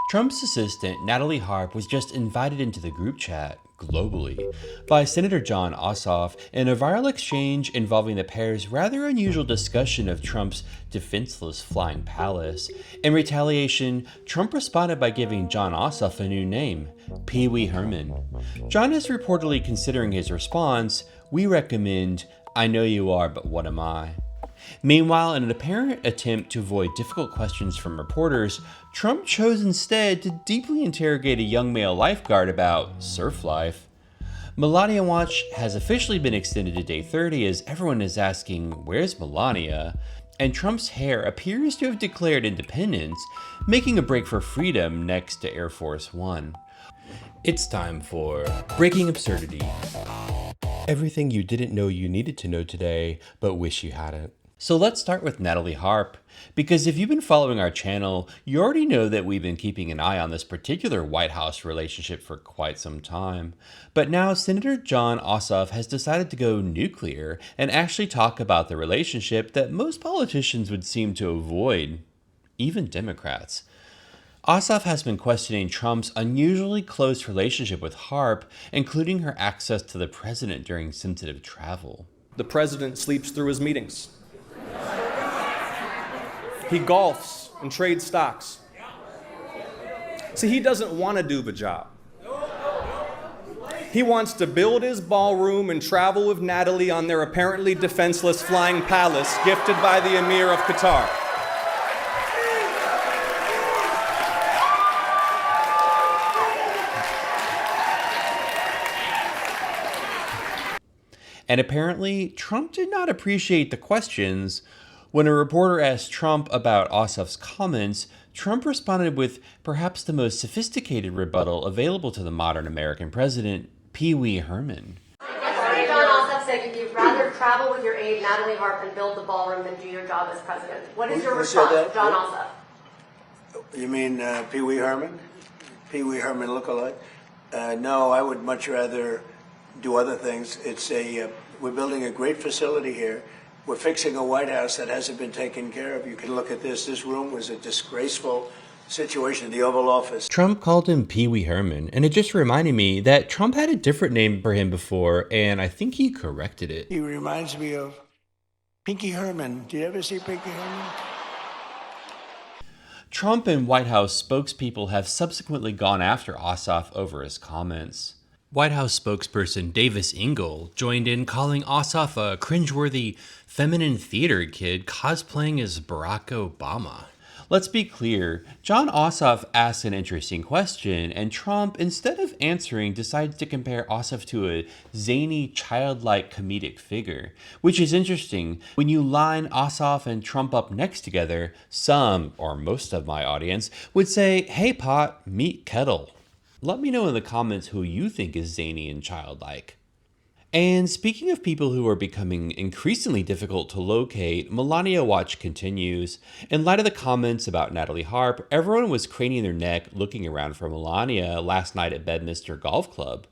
Trump's assistant, Natalie Harp, was just invited into the group chat, globally, by Senator Jon Ossoff in a viral exchange involving the pair's rather unusual discussion of Trump's defenseless flying palace. In retaliation, Trump responded by giving Jon Ossoff a new name, Pee Wee Herman. Jon is reportedly considering his response, "We recommend, I know you are, but what am I?" Meanwhile, in an apparent attempt to avoid difficult questions from reporters, Trump chose instead to deeply interrogate a young male lifeguard about surf life. Melania Watch has officially been extended to day 30 as everyone is asking, where's Melania? And Trump's hair appears to have declared independence, making a break for freedom next to Air Force One. It's time for Breaking Absurdity. Everything you didn't know you needed to know today, but wish you hadn't. So let's start with Natalie Harp, because if you've been following our channel, you already know that we've been keeping an eye on this particular White House relationship for quite some time. But now Senator Jon Ossoff has decided to go nuclear and actually talk about the relationship that most politicians would seem to avoid, even Democrats. Ossoff has been questioning Trump's unusually close relationship with Harp, including her access to the president during sensitive travel. The president sleeps through his meetings. He golfs and trades stocks. See, he doesn't want to do the job. He wants to build his ballroom and travel with Natalie on their apparently defenseless flying palace gifted by the Emir of Qatar. And apparently, Trump did not appreciate the questions. When a reporter asked Trump about Ossoff's comments, Trump responded with perhaps the most sophisticated rebuttal available to the modern American president, Pee Wee Herman. Yesterday, Jon Ossoff said you'd rather travel with your aide, Natalie Harp, and build the ballroom than do your job as president. What is your response, Jon Ossoff? You mean Pee Wee Herman? Pee Wee Herman lookalike? No, I would much rather do other things. We're building a great facility here. We're fixing a White House that hasn't been taken care of. You can look at this. This room was a disgraceful situation, the Oval Office. Trump called him Pee Wee Herman, and it just reminded me that Trump had a different name for him before, and I think he corrected it. He reminds me of Pinky Herman. Did you ever see Pinky Herman? Trump and White House spokespeople have subsequently gone after Ossoff over his comments. White House spokesperson Davis Ingle joined in, calling Ossoff a cringeworthy feminine theater kid cosplaying as Barack Obama. Let's be clear, Jon Ossoff asked an interesting question, and Trump, instead of answering, decided to compare Ossoff to a zany, childlike comedic figure, which is interesting. When you line Ossoff and Trump up next together, some, or most of my audience, would say, "Hey pot, meet kettle." Let me know in the comments who you think is zany and childlike. And speaking of people who are becoming increasingly difficult to locate, Melania Watch continues. In light of the comments about Natalie Harp, everyone was craning their neck looking around for Melania last night at Bedminster Golf Club.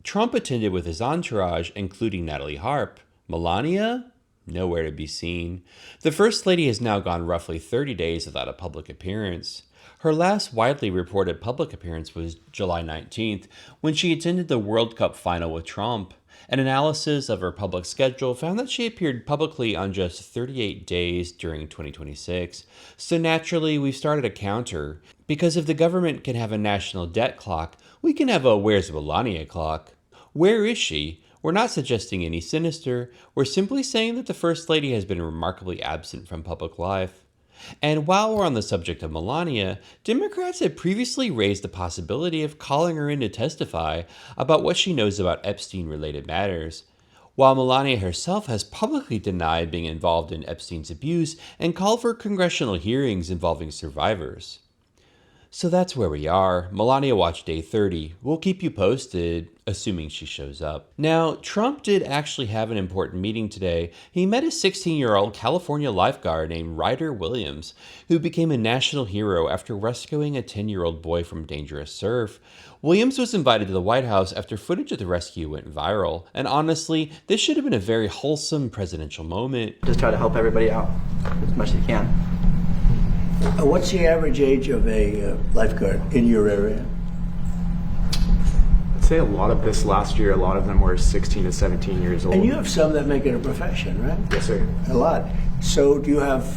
Trump attended with his entourage, including Natalie Harp. Melania? Nowhere to be seen. The First Lady has now gone roughly 30 days without a public appearance. Her last widely reported public appearance was July 19th, when she attended the World Cup final with Trump. An analysis of her public schedule found that she appeared publicly on just 38 days during 2026. So naturally, we've started a counter. Because if the government can have a national debt clock, we can have a Where's Melania clock. Where is she? We're not suggesting any sinister. We're simply saying that the First Lady has been remarkably absent from public life. And while we're on the subject of Melania, Democrats had previously raised the possibility of calling her in to testify about what she knows about Epstein-related matters, while Melania herself has publicly denied being involved in Epstein's abuse and called for congressional hearings involving survivors. So that's where we are. Melania Watch Day 30. We'll keep you posted, assuming she shows up. Now, Trump did actually have an important meeting today. He met a 16-year-old California lifeguard named Ryder Williams, who became a national hero after rescuing a 10-year-old boy from dangerous surf. Williams was invited to the White House after footage of the rescue went viral. And honestly, this should have been a very wholesome presidential moment. Just try to help everybody out as much as you can. What's the average age of a lifeguard in your area? I'd say a lot of this last year, a lot of them were 16 to 17 years old. And you have some that make it a profession, right? Yes, sir. A lot. So do you have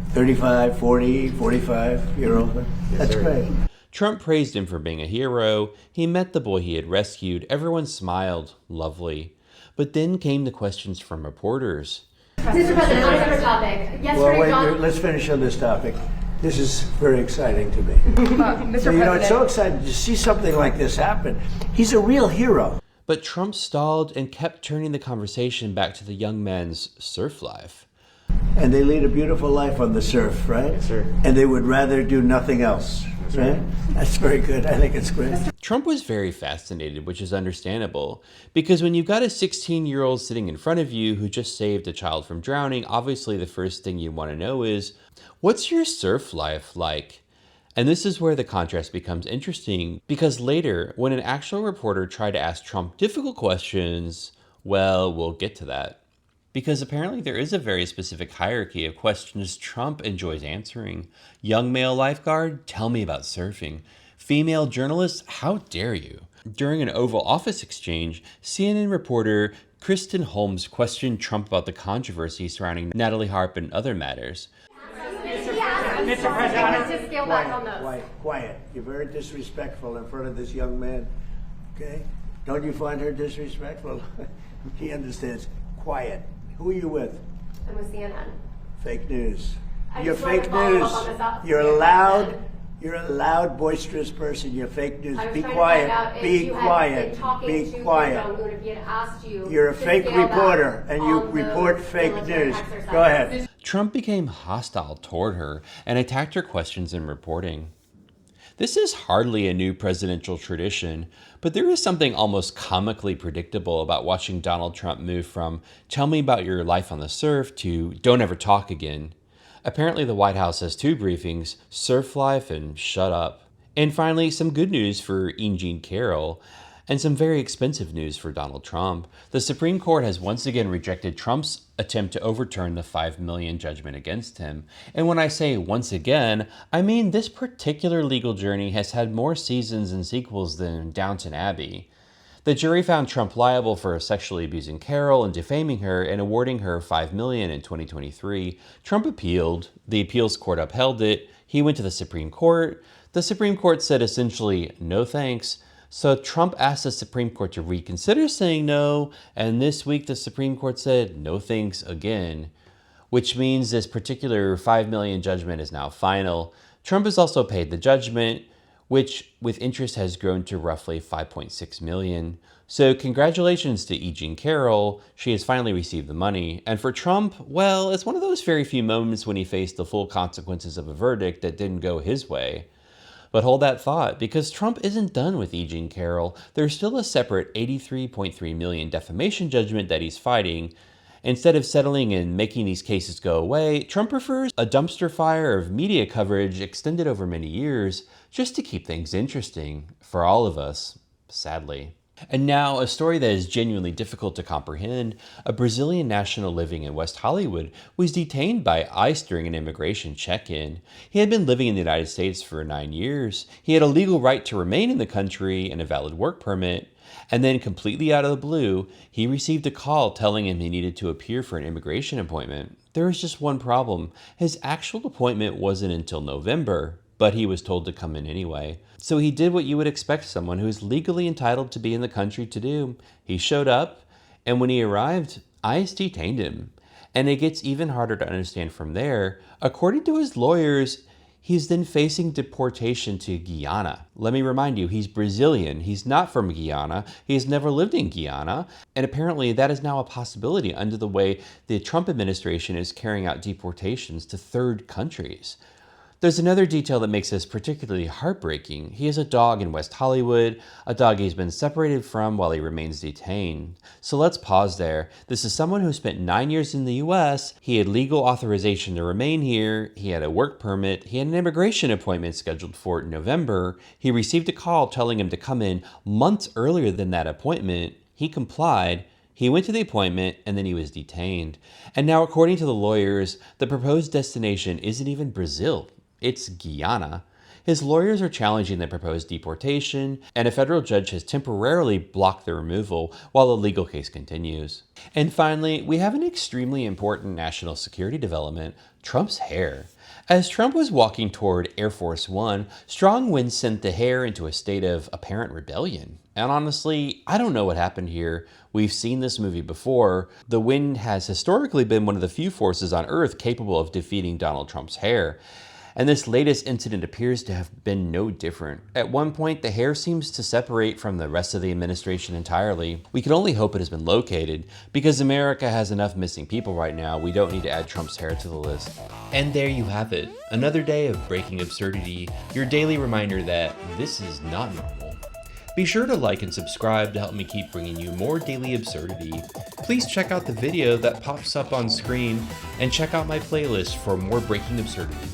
35, 40, 45-year-old? Yes, That's sir. great. Trump praised him for being a hero. He met the boy he had rescued. Everyone smiled. Lovely. But then came the questions from reporters. Mr. President, on a different topic. Well, wait, Jon... let's finish on this topic. This is very exciting to me. Mr. So, President. it's so exciting to see something like this happen. He's a real hero. But Trump stalled and kept turning the conversation back to the young man's surf life. And they lead a beautiful life on the surf, right? Yes, sir. And they would rather do nothing else, Yes, right? sir. That's very good. I think it's great. Trump was very fascinated, which is understandable, because when you've got a 16-year-old sitting in front of you who just saved a child from drowning, obviously the first thing you want to know is, what's your surf life like? And this is where the contrast becomes interesting, because later, when an actual reporter tried to ask Trump difficult questions, well, we'll get to that. Because apparently there is a very specific hierarchy of questions Trump enjoys answering. Young male lifeguard, tell me about surfing. Female journalist, how dare you? During an Oval Office exchange, CNN reporter Kristen Holmes questioned Trump about the controversy surrounding Natalie Harp and other matters. Mr. President, just scale back on those. Quiet. You're very disrespectful in front of this young man. Okay? Don't you find her disrespectful? He understands. Quiet. Who are you with? I'm with CNN. Fake news. You're just wanted fake to follow news. up on this You're outstanding loud. question. You're a loud, boisterous person. You're fake news. I was Be trying to find out quiet. if Be you had been quiet. talking Be to quiet. Kim Jong-un, if he had asked you You're a to fake scale back reporter, and you on report those fake military news. exercises. Go ahead. Trump became hostile toward her and attacked her questions in reporting. This is hardly a new presidential tradition, but there is something almost comically predictable about watching Donald Trump move from "tell me about your life on the surf" to "don't ever talk again." Apparently the White House has two briefings, surf life and shut up. And finally, some good news for Carroll, and some very expensive news for Donald Trump. The Supreme Court has once again rejected Trump's attempt to overturn the $5 million judgment against him. And when I say once again, I mean this particular legal journey has had more seasons and sequels than Downton Abbey. The jury found Trump liable for sexually abusing Carroll and defaming her and awarding her $5 million in 2023. Trump appealed. The appeals court upheld it. He went to the Supreme Court. The Supreme Court said essentially, no thanks. So Trump asked the Supreme Court to reconsider saying no, and this week the Supreme Court said no thanks again, which means this particular $5 million judgment is now final. Trump has also paid the judgment, which with interest has grown to roughly $5.6 million. So congratulations to Carroll, she has finally received the money. And for Trump, well, it's one of those very few moments when he faced the full consequences of a verdict that didn't go his way. But hold that thought, because Trump isn't done with Carroll. There's still a separate $83.3 million defamation judgment that he's fighting. Instead of settling and making these cases go away, Trump prefers a dumpster fire of media coverage extended over many years just to keep things interesting for all of us, sadly. And now, a story that is genuinely difficult to comprehend. A Brazilian national living in West Hollywood was detained by ICE during an immigration check-in. He had been living in the United States for 9 years. He had a legal right to remain in the country and a valid work permit. And then, completely out of the blue, he received a call telling him he needed to appear for an immigration appointment. There was just one problem. His actual appointment wasn't until November, but he was told to come in anyway. So he did what you would expect someone who is legally entitled to be in the country to do. He showed up, and when he arrived, ICE detained him. And it gets even harder to understand from there. According to his lawyers, he's then facing deportation to Guyana. Let me remind you, he's Brazilian. He's not from Guyana. He's never lived in Guyana. And apparently that is now a possibility under the way the Trump administration is carrying out deportations to third countries. There's another detail that makes this particularly heartbreaking. He has a dog in West Hollywood, a dog he's been separated from while he remains detained. So let's pause there. This is someone who spent 9 years in the US. He had legal authorization to remain here. He had a work permit. He had an immigration appointment scheduled for November. He received a call telling him to come in months earlier than that appointment. He complied. He went to the appointment, and then he was detained. And now, according to the lawyers, the proposed destination isn't even Brazil. it's Guyana. His lawyers are challenging the proposed deportation, and a federal judge has temporarily blocked the removal while the legal case continues. And finally, we have an extremely important national security development: Trump's hair. As Trump was walking toward Air Force One, strong winds sent the hair into a state of apparent rebellion. And honestly, I don't know what happened here. We've seen this movie before. The wind has historically been one of the few forces on Earth capable of defeating Donald Trump's hair. And this latest incident appears to have been no different. At one point, the hair seems to separate from the rest of the administration entirely. We can only hope it has been located, because America has enough missing people right now. We don't need to add Trump's hair to the list. And there you have it. Another day of Breaking Absurdity, your daily reminder that this is not normal. Be sure to like and subscribe to help me keep bringing you more daily absurdity. Please check out the video that pops up on screen and check out my playlist for more Breaking Absurdity.